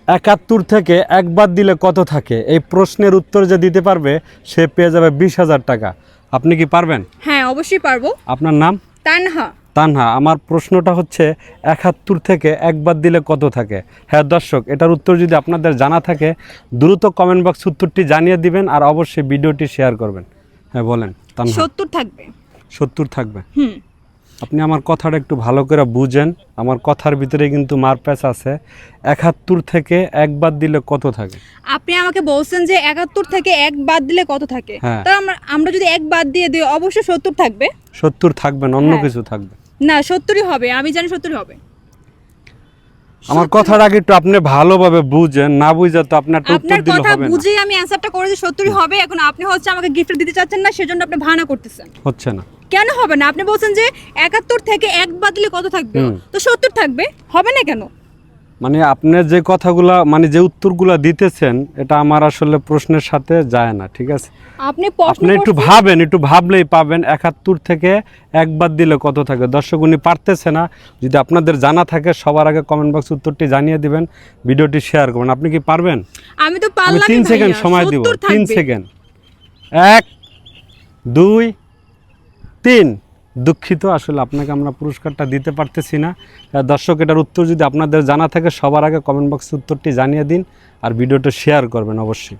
৭১ থেকে এক বাদ দিলে কত থাকে? এই প্রশ্নের উত্তর যে দিতে পারবে সে পেয়ে যাবে ২০,০০০ টাকা। আপনি কি পারবেন? হ্যাঁ, অবশ্যই পারবো। আপনার নাম? তানহা। তানহা। আমার প্রশ্নটা হচ্ছে ৭১ থেকে এক বাদ দিলে কত থাকে? হ্যাঁ দর্শক, এটার উত্তর যদি আপনাদের জানা থাকে দ্রুত কমেন্ট বক্স উত্তরটি জানিয়ে দিবেন আর অবশ্যই ভিডিওটি শেয়ার করবেন। হ্যাঁ বলেন তানহা। ৭০ থাকবে। ৭০ থাকবে। হুম। আপনি আমার কথাটা একটু ভালো করে বুঝেন, আমার কথার ভিতরে কিন্তু মারপ্যাচ আছে। ৭১ থেকে এক বাদ দিলে কত থাকে? আপনি আমাকে বলছেন যে ৭১ থেকে এক বাদ দিলে কত থাকে, হ্যাঁ। তা আমরা যদি এক বাদ দিয়ে দিই অবশ্যই ৭০ থাকবে। ৭০ থাকবে না, অন্য হ্যাঁ। কিছু থাকবে? না, ৭০ই হবে, আমি জানি ৭০ই হবে। আমার কথাটা আগে একটু আপনি ভালোভাবে বুঝেন, না বুঝে তো আপনার উত্তর আপনার দিলে কথা হবে না। বুঝেই আমি অ্যানসারটা করেছি ৭০ই হবে। এখন আপনি হচ্ছে আমাকে গিফট দিতে চাচ্ছেন না, সেজন্য আপনি ভানা করতেছেন। হচ্ছে না। কেন হবে না? আপনি বলছেন যে ৭১ থেকে এক বাদ দিলে কত থাকবে, হুম। তো ৭০ থাকবে, হবে না কেন? মানে আপনি যে কথাগুলা মানে যে উত্তরগুলা দিতেছেন এটা আমার আসলে প্রশ্নের সাথে যায় না, ঠিক আছে? আপনি প্রশ্ন আপনি একটু করছেন- ভাবেন, একটু ভাবলেই পাবেন ৭১ থেকে এক বাদ দিলে কত থাকে। দর্শক উনি পারতেছে না, যদি আপনাদের জানা থাকে সবার আগে কমেন্ট বক্স উত্তরটি জানিয়ে দিবেন, ভিডিওটি শেয়ার করবেন। আপনি কি পারবেন? আমি তো আমি পারলাম 3 সেকেন্ড সময় দিব। 3 সেকেন্ড। 1 2 3। দুঃখিত, আসলে আপনাকে আমরা পুরস্কারটা দিতে পারতেছি না। দর্শক এটার উত্তর যদি আপনাদের জানা থাকে সবার আগে কমেন্ট বক্সে উত্তরটি জানিয়ে দিন আর ভিডিওটা শেয়ার করবেন অবশ্যই।